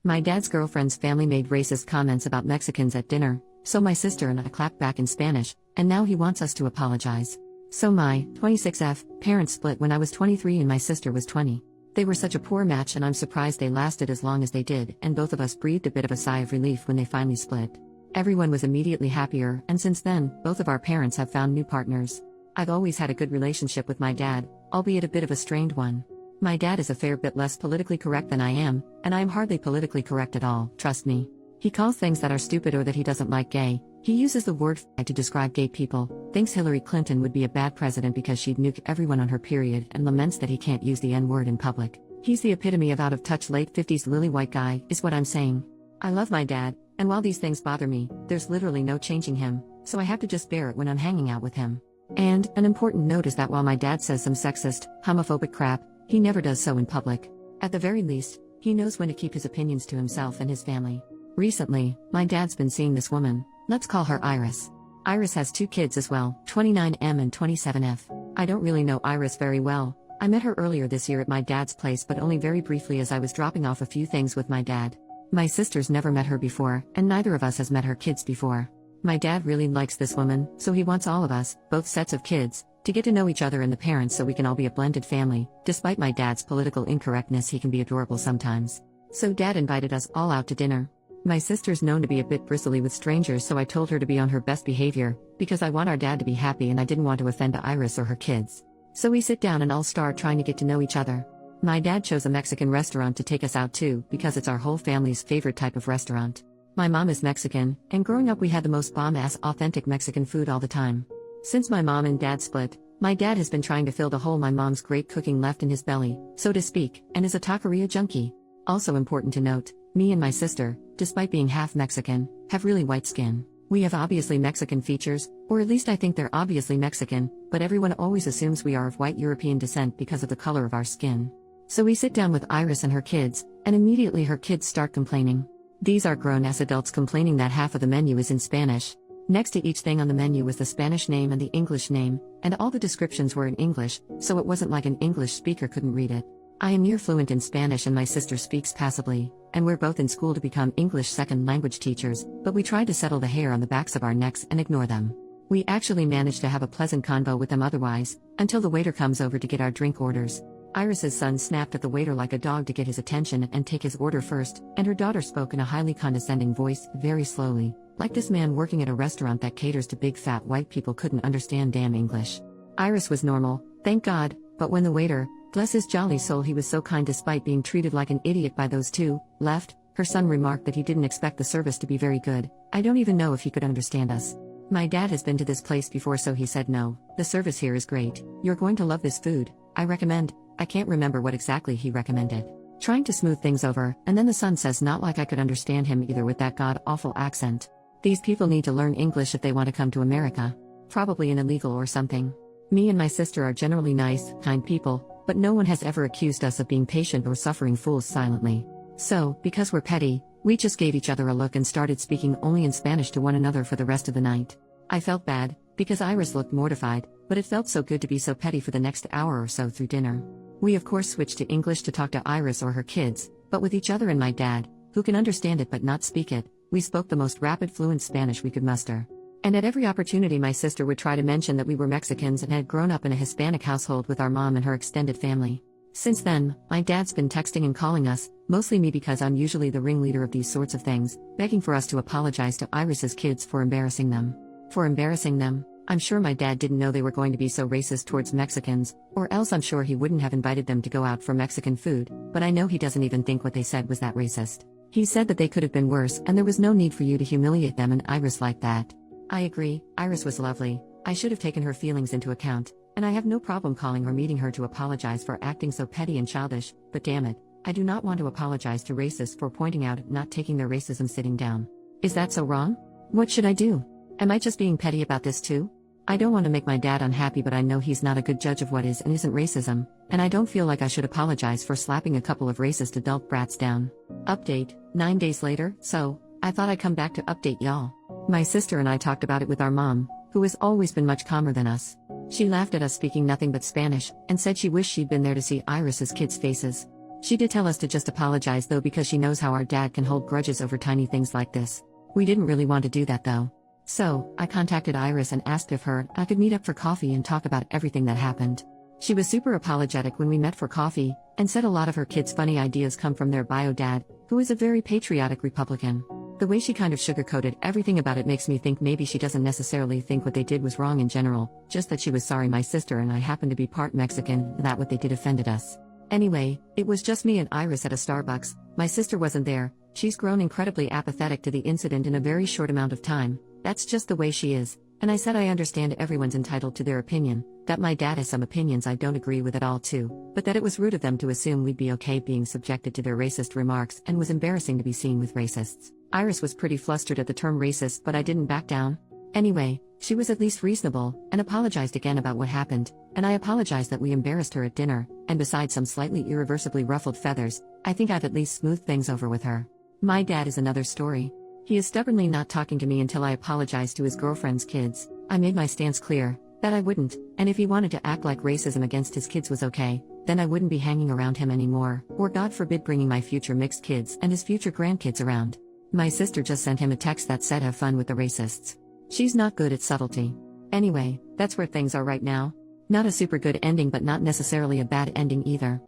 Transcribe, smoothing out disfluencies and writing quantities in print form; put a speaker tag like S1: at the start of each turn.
S1: My dad's girlfriend's family made racist comments about Mexicans at dinner, so my sister and I clapped back in Spanish, and now he wants us to apologize. So my 26F parents split when I was 23 and my sister was 20. They were such a poor match and I'm surprised they lasted as long as they did, and both of us breathed a bit of a sigh of relief when they finally split. Everyone was immediately happier, and since then, both of our parents have found new partners. I've always had a good relationship with my dad, albeit a bit of a strained one. My dad is a fair bit less politically correct than I am, and I am hardly politically correct at all, trust me. He calls things that are stupid or that he doesn't like gay. He uses the word f*** to describe gay people, thinks Hillary Clinton would be a bad president because she'd nuke everyone on her period, and laments that he can't use the N-word in public. He's the epitome of out-of-touch late 50s lily white guy, is what I'm saying. I love my dad, and while these things bother me, there's literally no changing him, so I have to just bear it when I'm hanging out with him. And, an important note is that while my dad says some sexist, homophobic crap, he never does so in public. At the very least, he knows when to keep his opinions to himself and his family. Recently, my dad's been seeing this woman, let's call her Iris. Iris has 2 kids as well, 29M and 27F. I don't really know Iris very well. I met her earlier this year at my dad's place, but only very briefly as I was dropping off a few things with my dad. My sister's never met her before, and neither of us has met her kids before. My dad really likes this woman, so he wants all of us, both sets of kids, to get to know each other and the parents so we can all be a blended family. Despite my dad's political incorrectness, he can be adorable sometimes. So dad invited us all out to dinner. My sister's known to be a bit bristly with strangers, so I told her to be on her best behavior, because I want our dad to be happy and I didn't want to offend Iris or her kids. So we sit down and all start trying to get to know each other. My dad chose a Mexican restaurant to take us out to, because it's our whole family's favorite type of restaurant. My mom is Mexican, and growing up we had the most bomb-ass authentic Mexican food all the time. Since my mom and dad split, my dad has been trying to fill the hole my mom's great cooking left in his belly, so to speak, and is a taqueria junkie. Also important to note, me and my sister, despite being half Mexican, have really white skin. We have obviously Mexican features, or at least I think they're obviously Mexican, but everyone always assumes we are of white European descent because of the color of our skin. So we sit down with Iris and her kids, and immediately her kids start complaining. These are grown-ass adults complaining that half of the menu is in Spanish. Next to each thing on the menu was the Spanish name and the English name, and all the descriptions were in English, so it wasn't like an English speaker couldn't read it. I am near fluent in Spanish and my sister speaks passably, and we're both in school to become English second language teachers, but we try to settle the hair on the backs of our necks and ignore them. We actually managed to have a pleasant convo with them otherwise, until the waiter comes over to get our drink orders. Iris's son snapped at the waiter like a dog to get his attention and take his order first, and her daughter spoke in a highly condescending voice, very slowly, like this man working at a restaurant that caters to big fat white people couldn't understand damn English. Iris was normal, thank God, but when the waiter, bless his jolly soul, he was so kind despite being treated like an idiot by those two, left, her son remarked that he didn't expect the service to be very good. I don't even know if he could understand us. My dad has been to this place before, so he said no, the service here is great, you're going to love this food, I recommend. I can't remember what exactly he recommended. Trying to smooth things over, and then the son says not like I could understand him either with that god-awful accent. These people need to learn English if they want to come to America. Probably an illegal or something. Me and my sister are generally nice, kind people, but no one has ever accused us of being patient or suffering fools silently. So, because we're petty, we just gave each other a look and started speaking only in Spanish to one another for the rest of the night. I felt bad, because Iris looked mortified, but it felt so good to be so petty for the next hour or so through dinner. We of course switched to English to talk to Iris or her kids, but with each other and my dad, who can understand it but not speak it, we spoke the most rapid fluent Spanish we could muster. And at every opportunity my sister would try to mention that we were Mexicans and had grown up in a Hispanic household with our mom and her extended family. Since then, my dad's been texting and calling us, mostly me because I'm usually the ringleader of these sorts of things, begging for us to apologize to Iris's kids for embarrassing them. For embarrassing them? I'm sure my dad didn't know they were going to be so racist towards Mexicans, or else I'm sure he wouldn't have invited them to go out for Mexican food, but I know he doesn't even think what they said was that racist. He said that they could have been worse and there was no need for you to humiliate them and Iris like that. I agree, Iris was lovely, I should have taken her feelings into account, and I have no problem calling or meeting her to apologize for acting so petty and childish, but damn it, I do not want to apologize to racists for pointing out not taking their racism sitting down. Is that so wrong? What should I do? Am I just being petty about this too? I don't want to make my dad unhappy, but I know he's not a good judge of what is and isn't racism, and I don't feel like I should apologize for slapping a couple of racist adult brats down. Update, 9 days later, so, I thought I'd come back to update y'all. My sister and I talked about it with our mom, who has always been much calmer than us. She laughed at us speaking nothing but Spanish, and said she wished she'd been there to see Iris's kids' faces. She did tell us to just apologize though because she knows how our dad can hold grudges over tiny things like this. We didn't really want to do that though. So, I contacted Iris and asked if I could meet up for coffee and talk about everything that happened. She was super apologetic when we met for coffee, and said a lot of her kids' funny ideas come from their bio dad, who is a very patriotic Republican. The way she kind of sugarcoated everything about it makes me think maybe she doesn't necessarily think what they did was wrong in general, just that she was sorry my sister and I happen to be part Mexican, that what they did offended us. Anyway, it was just me and Iris at a Starbucks. My sister wasn't there. She's grown incredibly apathetic to the incident in a very short amount of time. That's just the way she is. And I said I understand everyone's entitled to their opinion, that my dad has some opinions I don't agree with at all too, but that it was rude of them to assume we'd be okay being subjected to their racist remarks and was embarrassing to be seen with racists. Iris was pretty flustered at the term racist, but I didn't back down. Anyway, she was at least reasonable, and apologized again about what happened, and I apologized that we embarrassed her at dinner, and besides some slightly irreversibly ruffled feathers, I think I've at least smoothed things over with her. My dad is another story. He is stubbornly not talking to me until I apologized to his girlfriend's kids. I made my stance clear, that I wouldn't, and if he wanted to act like racism against his kids was okay, then I wouldn't be hanging around him anymore, or God forbid bringing my future mixed kids and his future grandkids around. My sister just sent him a text that said have fun with the racists. She's not good at subtlety. Anyway, that's where things are right now. Not a super good ending but not necessarily a bad ending either.